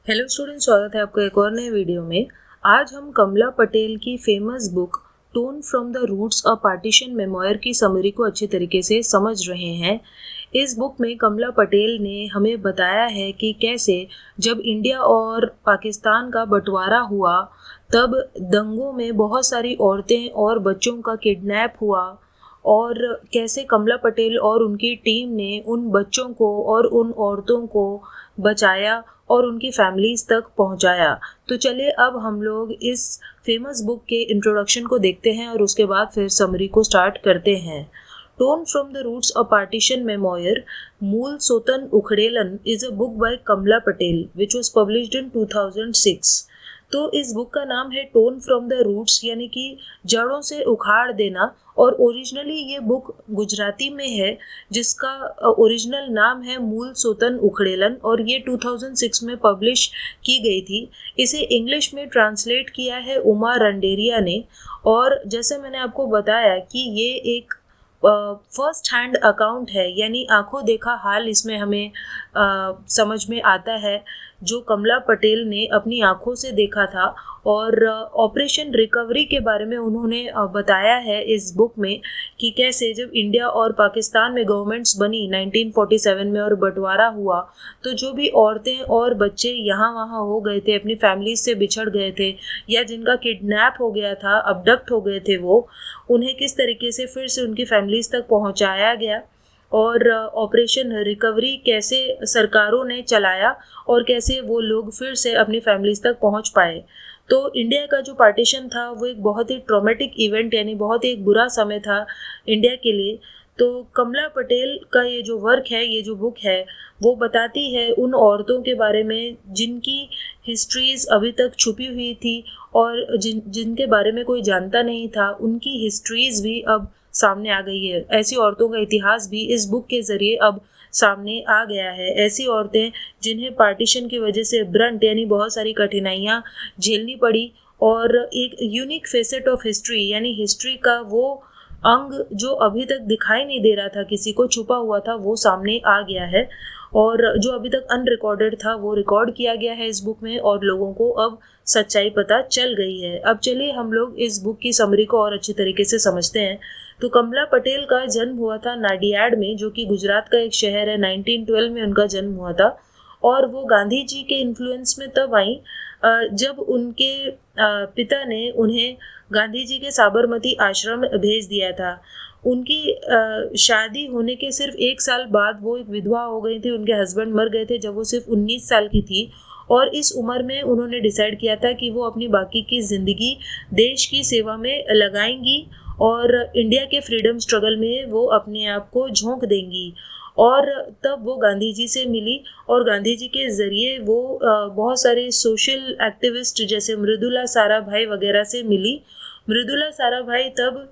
Hello student, स्वागत है आपका एक और नए वीडियो में। आज हम कमला पटेल की famous book torn from the roots a partition memoir की समरी को अच्छी तरीके से समझ रहे हैं। इस बुक में कमला पटेल ने हमें बताया है कि कैसे जब इंडिया और पाकिस्तान का बंटवारा हुआ तब दंगों में बहुत सारी औरतें और बच्चों का किडनैप हुआ और कैसे कमला पटेल और उनकी टीम ने उन बच्चों को और उन औरतों को बचाया और उनकी फैमिलीज तक पहुंचाया। तो चलिए अब हम लोग इस फेमस बुक के इंट्रोडक्शन को देखते हैं और उसके बाद फिर समरी को स्टार्ट करते हैं। Torn from the roots a partition memoir Mool Sotan Ukhdelan is a book by Kamla Patel which was published in 2006। तो इस बुक का नाम है टोन फ्रॉम द रूट्स, यानी कि जड़ों से उखाड़ देना। और ओरिजिनली ये बुक गुजराती में है जिसका ओरिजिनल नाम है मूल सोतन उखड़ेलन और ये 2006 में पब्लिश की गई थी। इसे इंग्लिश में ट्रांसलेट किया है उमा रंडेरिया ने। और जैसे मैंने आपको बताया कि ये एक फर्स्ट हैंड अकाउंट है, यानी आंखों देखा हाल इसमें हमें समझ में आता है जो कमला पटेल ने अपनी आंखों से देखा था। और ऑपरेशन रिकवरी के बारे में उन्होंने बताया है इस बुक में कि कैसे जब इंडिया और पाकिस्तान में गवर्नमेंट्स बनी 1947 में और बंटवारा हुआ तो जो भी औरतें और बच्चे यहाँ वहाँ हो गए थे, अपनी फैमिलीज से बिछड़ गए थे या जिनका किडनैप हो गया था, अबडक्ट हो गए थे, वो उन्हें किस तरीके से फिर से उनकी फैमिलीज तक पहुँचाया गया और ऑपरेशन रिकवरी कैसे सरकारों ने चलाया और कैसे वो लोग फिर से अपनी फैमिलीज तक पहुंच पाए। तो इंडिया का जो पार्टीशन था वो एक बहुत ही ट्रॉमेटिक इवेंट, यानी बहुत ही एक बुरा समय था इंडिया के लिए। तो कमला पटेल का ये जो वर्क है, ये जो बुक है, वो बताती है उन औरतों के बारे में जिनकी हिस्ट्रीज अभी तक छुपी हुई थी और जिनके बारे में कोई जानता नहीं था, उनकी हिस्ट्रीज भी अब सामने आ गई है। ऐसी औरतों का इतिहास भी इस बुक के ज़रिए अब सामने आ गया है। ऐसी औरतें जिन्हें पार्टीशन की वजह से ब्रंट यानी बहुत सारी कठिनाइयाँ झेलनी पड़ी और एक यूनिक फेसेट ऑफ हिस्ट्री यानी हिस्ट्री का वो अंग जो अभी तक दिखाई नहीं दे रहा था, किसी को छुपा हुआ था, वो सामने आ गया है। और जो अभी तक अनरिकॉर्डेड था वो रिकॉर्ड किया गया है इस बुक में और लोगों को अब सच्चाई पता चल गई है। अब चलिए हम लोग इस बुक की समरी को और अच्छी तरीके से समझते हैं। तो कमला पटेल का जन्म हुआ था नाडियाड में, जो कि गुजरात का एक शहर है। 1912 में उनका जन्म हुआ था और वो गांधी जी के इन्फ्लुएंस में तब आई जब उनके पिता ने उन्हें गांधी जी के साबरमती आश्रम भेज दिया था। उनकी शादी होने के सिर्फ 1 साल बाद वो एक विधवा हो गई थी। उनके हस्बैंड मर गए थे जब वो सिर्फ 19 साल की थी और इस उम्र में उन्होंने डिसाइड किया था कि वो अपनी बाकी की ज़िंदगी देश की सेवा में लगाएंगी और इंडिया के फ्रीडम स्ट्रगल में वो अपने आप को झोंक देंगी। और तब वो गांधी जी से मिली और गांधी जी के ज़रिए वो बहुत सारे सोशल एक्टिविस्ट जैसे मृदुला साराभाई वगैरह से मिली। मृदुला साराभाई तब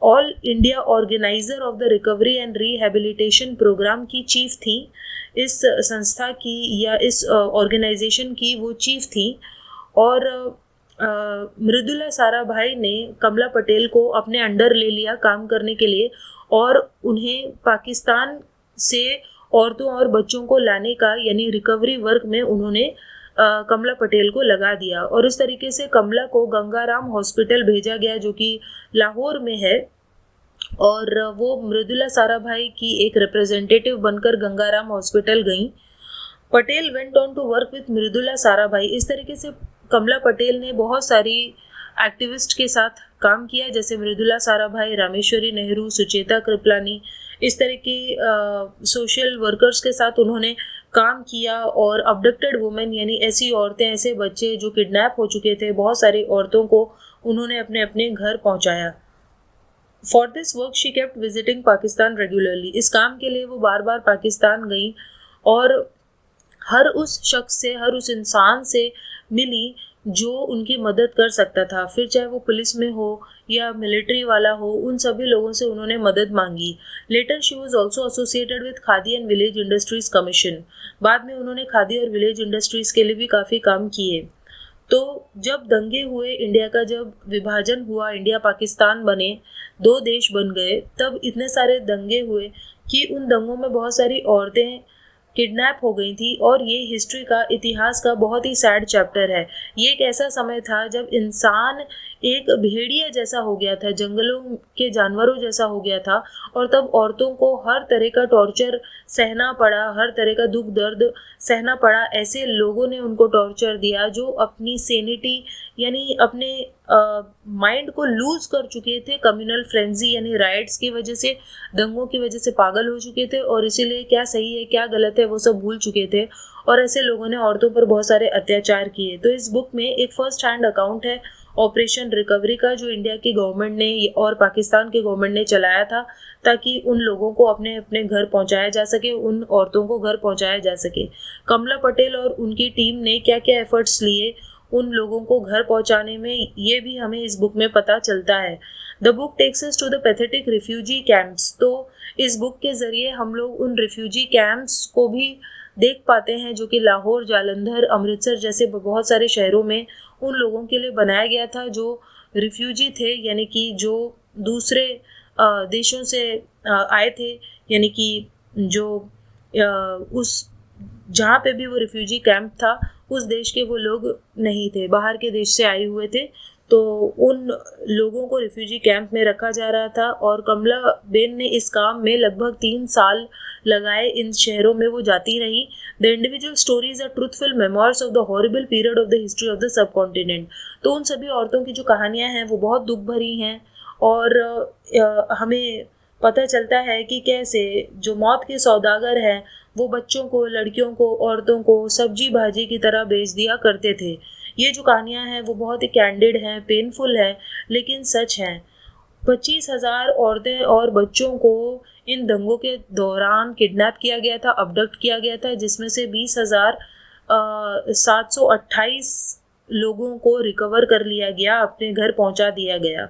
All India organiser of the recovery and rehabilitation programme की चीफ थी। इस संस्था की या इस ऑर्गेनाइजेशन की वो चीफ थी। और मृदुला साराभाई ने कमला पटेल को अपने अंडर ले लिया काम करने के लिए और उन्हें पाकिस्तान से औरतों और बच्चों को लाने का यानी रिकवरी वर्क में उन्होंने कमला पटेल को लगा दिया। और इस तरीके से कमला को गंगाराम हॉस्पिटल भेजा गया जो कि लाहौर में है और वो मृदुला साराभाई की एक रिप्रेजेंटेटिव बनकर गंगाराम हॉस्पिटल गई। Patel went on to work with Mridula Sarabhai. इस तरीके से कमला पटेल ने बहुत सारी एक्टिविस्ट के साथ काम किया जैसे मृदुला साराभाई, रामेश्वरी नेहरू, सुचेता कृपलानी, इस तरह के सोशल वर्कर्स के साथ उन्होंने काम किया। और अबडक्टेड वुमेन यानी ऐसी औरतें, ऐसे बच्चे जो किडनैप हो चुके थे, बहुत सारी औरतों को उन्होंने अपने अपने घर पहुंचाया। For this work she kept visiting Pakistan regularly. इस काम के लिए वो बार बार पाकिस्तान गई और हर उस शख्स से, हर उस इंसान से मिली जो उनकी मदद कर सकता था, फिर चाहे वो पुलिस में हो या मिलिट्री वाला हो, उन सभी लोगों से उन्होंने मदद मांगी। Later she was also associated with Khadi and village industries commission. बाद में उन्होंने खादी और विलेज इंडस्ट्रीज के लिए भी काफ़ी काम किए। तो जब दंगे हुए, इंडिया का जब विभाजन हुआ, इंडिया पाकिस्तान बने, 2 देश बन गए, तब इतने सारे दंगे हुए कि उन दंगों में बहुत सारी औरतें किडनैप हो गई थी। और ये हिस्ट्री का, इतिहास का बहुत ही सैड चैप्टर है। ये एक ऐसा समय था जब इंसान एक भेड़िया जैसा हो गया था, जंगलों के जानवरों जैसा हो गया था, और तब औरतों को हर तरह का टॉर्चर सहना पड़ा, हर तरह का दुख दर्द सहना पड़ा। ऐसे लोगों ने उनको टॉर्चर दिया जो अपनी सेनिटी यानी अपने माइंड को लूज कर चुके थे, कम्युनल फ्रेंजी यानी राइट्स की वजह से, दंगों की वजह से पागल हो चुके थे, और इसीलिए क्या सही है क्या गलत है वो सब भूल चुके थे। और ऐसे लोगों ने औरतों पर बहुत सारे अत्याचार किए। तो इस बुक में एक फर्स्ट हैंड अकाउंट है ऑपरेशन रिकवरी का, जो इंडिया की गवर्नमेंट ने और पाकिस्तान की गवर्नमेंट ने चलाया था, ताकि उन लोगों को अपने अपने घर पहुंचाया जा सके, उन औरतों को घर पहुंचाया जा सके। कमला पटेल और उनकी टीम ने क्या क्या एफर्ट्स लिए उन लोगों को घर पहुंचाने में, ये भी हमें इस बुक में पता चलता है। The book takes us to the pathetic refugee camps. तो इस बुक के ज़रिए हम लोग उन रिफ्यूजी कैंप्स को भी देख पाते हैं जो कि लाहौर, जालंधर, अमृतसर जैसे बहुत सारे शहरों में उन लोगों के लिए बनाया गया था जो रिफ्यूजी थे, यानी कि जो दूसरे देशों से आए थे, यानी कि जो उस जहाँ पे भी वो रिफ्यूजी कैंप था उस देश के वो लोग नहीं थे, बाहर के देश से आए हुए थे। तो उन लोगों को रिफ्यूजी कैंप में रखा जा रहा था, और कमला बेन ने इस काम में लगभग 3 साल लगाए। इन शहरों में वो जाती रही। The individual stories are truthful memoirs of the horrible period of the history of the subcontinent. तो उन सभी औरतों की जो कहानियाँ हैं वो बहुत दुख भरी हैं, और हमें पता चलता है कि कैसे जो मौत के सौदागर हैं वो बच्चों को, लड़कियों को, औरतों को सब्जी भाजी की तरह बेच दिया करते थे। ये जो कहानियाँ हैं वो बहुत ही कैंडिड हैं, पेनफुल हैं, लेकिन सच हैं। 25,000 औरतें और बच्चों को इन दंगों के दौरान किडनैप किया गया था, अबडक्ट किया गया था, जिसमें से 20,728 लोगों को रिकवर कर लिया गया, अपने घर पहुंचा दिया गया।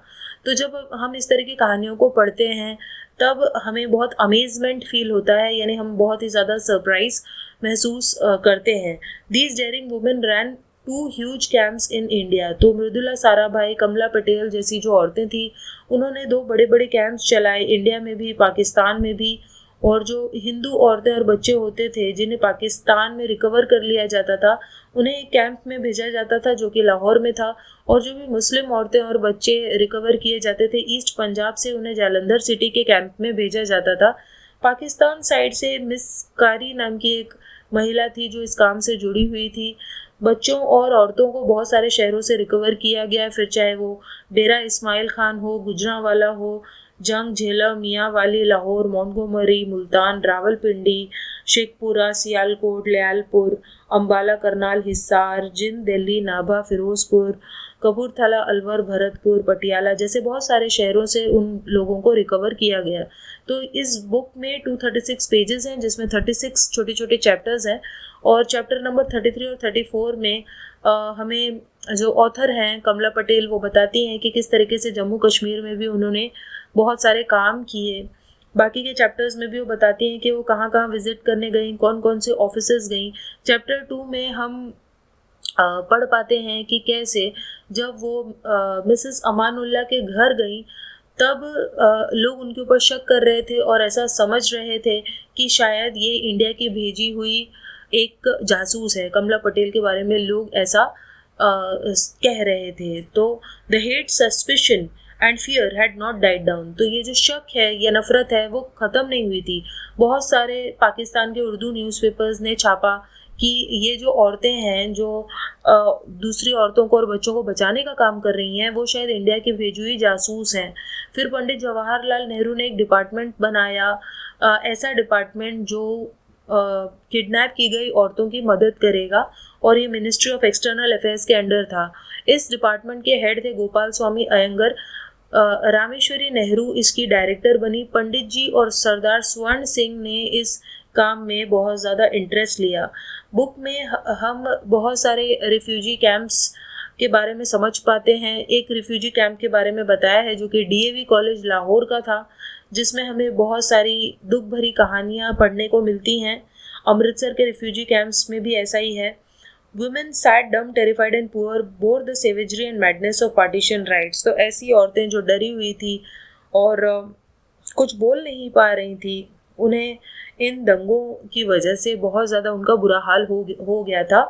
तो जब हम इस तरह की कहानियों को पढ़ते हैं तब हमें बहुत अमेजमेंट फील होता है, यानी हम बहुत ही ज़्यादा सरप्राइज महसूस करते हैं। These daring women ran 2 huge camps in India. तो मृदुला साराभाई, कमला पटेल जैसी जो औरतें थी उन्होंने 2 बड़े बड़े कैंप्स चलाए, इंडिया में भी, पाकिस्तान में भी। और जो हिंदू औरतें और बच्चे होते थे जिन्हें पाकिस्तान में रिकवर कर लिया जाता था, उन्हें एक कैंप में भेजा जाता था जो कि लाहौर में था। और जो भी मुस्लिम औरतें और बच्चे रिकवर किए जाते थे ईस्ट पंजाब से, उन्हें जालंधर सिटी के कैंप में भेजा जाता था। पाकिस्तान साइड से मिस कारी नाम की एक महिला थी जो इस काम से जुड़ी हुई थी। बच्चों और औरतों को बहुत सारे शहरों से रिकवर किया गया, फिर चाहे वो डेरा इस्माइल खान हो, गुजरांवाला हो, जंग, झेलम, मियांवाली, लाहौर, मोंटगोमरी, मुल्तान, रावलपिंडी, शेखपुरा, सियालकोट, लियालपुर, अम्बाला, करनाल, हिसार, जिंद, दिल्ली, नाभा, फिरोजपुर, कपूरथला, अलवर, भरतपुर, पटियाला जैसे बहुत सारे शहरों से उन लोगों को रिकवर किया गया। तो इस बुक में 236 पेजेस हैं, जिसमें 36 छोटे छोटे चैप्टर्स हैं। और चैप्टर नंबर 33 और 34 में हमें जो ऑथर हैं कमला पटेल, वो बताती हैं कि किस तरीके से जम्मू कश्मीर में भी उन्होंने बहुत सारे काम किए। बाकी के चैप्टर्स में भी वो बताती हैं कि वो कहाँ कहाँ विजिट करने गई, कौन कौन से ऑफिसेज गई। चैप्टर 2 में हम पढ़ पाते हैं कि कैसे जब वो मिसेस अमानुल्लाह के घर गई तब लोग उनके ऊपर शक कर रहे थे और ऐसा समझ रहे थे कि शायद ये इंडिया की भेजी हुई एक जासूस है। कमला पटेल के बारे में लोग ऐसा कह रहे थे। तो the hate, suspicion and fear had not died down. तो ये जो शक है, ये नफरत है, वो ख़त्म नहीं हुई थी। बहुत सारे पाकिस्तान के उर्दू न्यूज़पेपर्स ने छापा कि ये जो औरतें हैं जो दूसरी औरतों को और बच्चों को बचाने का काम कर रही हैं, वो शायद इंडिया की भेजी हुई जासूस हैं। फिर पंडित जवाहरलाल नेहरू ने एक डिपार्टमेंट बनाया, ऐसा डिपार्टमेंट जो किडनैप की गई औरतों की मदद करेगा, और ये मिनिस्ट्री ऑफ एक्सटर्नल अफेयर्स के अंडर था। इस डिपार्टमेंट के हेड थे गोपाल स्वामी अयंगर। रामेश्वरी नेहरू इसकी डायरेक्टर बनी। पंडित जी और सरदार स्वर्ण सिंह ने इस काम में बहुत ज़्यादा इंटरेस्ट लिया। बुक में हम बहुत सारे रिफ्यूजी कैंप्स के बारे में समझ पाते हैं। एक रिफ्यूजी कैंप के बारे में बताया है जो कि डीएवी कॉलेज लाहौर का था, जिसमें हमें बहुत सारी दुख भरी कहानियाँ पढ़ने को मिलती हैं। अमृतसर के रिफ्यूजी कैंप्स में भी ऐसा ही है। Women sat dumb, terrified and poor, bore the savagery and madness of partition rights। तो ऐसी औरतें जो डरी हुई थी और कुछ बोल नहीं पा रही थी, उन्हें इन दंगों की वजह से बहुत ज़्यादा उनका बुरा हाल हो गया था।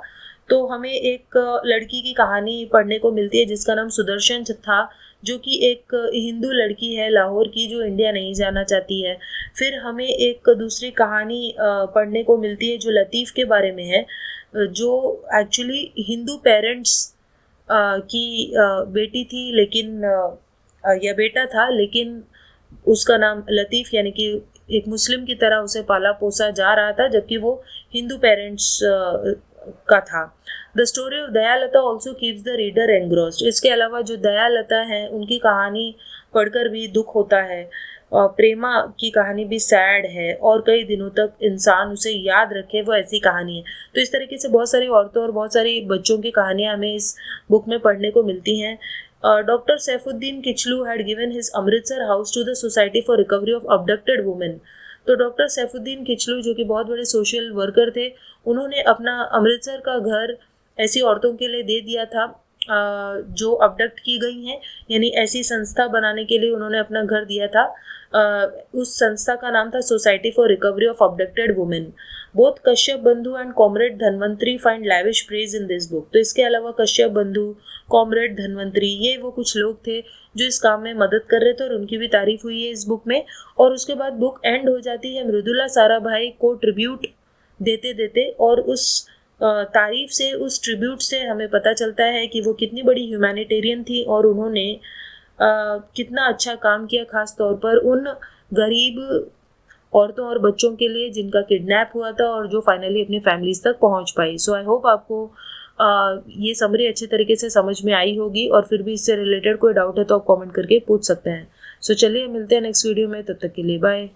तो हमें एक लड़की की कहानी पढ़ने को मिलती है जिसका नाम सुदर्शन था, जो कि एक हिंदू लड़की है लाहौर की, जो इंडिया नहीं जाना चाहती है। फिर हमें एक दूसरी कहानी पढ़ने को मिलती है जो लतीफ़ के बारे में है, जो एक्चुअली हिंदू पेरेंट्स की बेटी थी, लेकिन या बेटा था, लेकिन उसका नाम लतीफ़ यानी कि एक मुस्लिम की तरह उसे पाला पोसा जा रहा था, जबकि वो हिंदू पेरेंट्स का था। The story of Dayalta also keeps the reader engrossed. इसके अलावा जो दयालता है उनकी कहानी पढ़कर भी दुख होता है। प्रेमा की कहानी भी सैड है और कई दिनों तक इंसान उसे याद रखे, वो ऐसी कहानी है। तो इस तरीके से बहुत सारी औरतों और बहुत सारी बच्चों की कहानियाँ हमें इस बुक में पढ़ने को मिलती हैं। Doctor Saifuddin Kitchlu had given his Amritsar house to the society for recovery of abducted women. तो डॉक्टर सैफुद्दीन किचलू, जो कि बहुत बड़े सोशल वर्कर थे, उन्होंने अपना अमृतसर का घर ऐसी औरतों के लिए दे दिया था जो अबडक्ट की गई हैं, यानी ऐसी संस्था बनाने के लिए उन्होंने अपना घर दिया था। उस संस्था का नाम था society for recovery of abducted women. Both Kashyap Bandhu and comrade Dhanvantari find lavish praise in this book. तो इसके अलावा कश्यप बंधु, कॉमरेड धनवंतरी, ये वो कुछ लोग थे जो इस काम में मदद कर रहे थे और उनकी भी तारीफ हुई है इस बुक में। और उसके बाद बुक एंड हो जाती है मृदुला साराभाई को ट्रिब्यूट देते देते, और उस तारीफ से, उस ट्रिब्यूट से हमें पता चलता है कि वो कितनी बड़ी ह्यूमैनिटेरियन थी और उन्होंने कितना अच्छा काम किया, खास तौर पर उन गरीब औरतों और बच्चों के लिए जिनका किडनैप हुआ था और जो फाइनली अपनी फैमिलीज तक पहुंच पाई। सो आई होप आपको ये समरी अच्छे तरीके से समझ में आई होगी, और फिर भी इससे रिलेटेड कोई डाउट है तो आप कमेंट करके पूछ सकते हैं। सो चलिए मिलते हैं नेक्स्ट वीडियो में, तब तक के लिए बाय।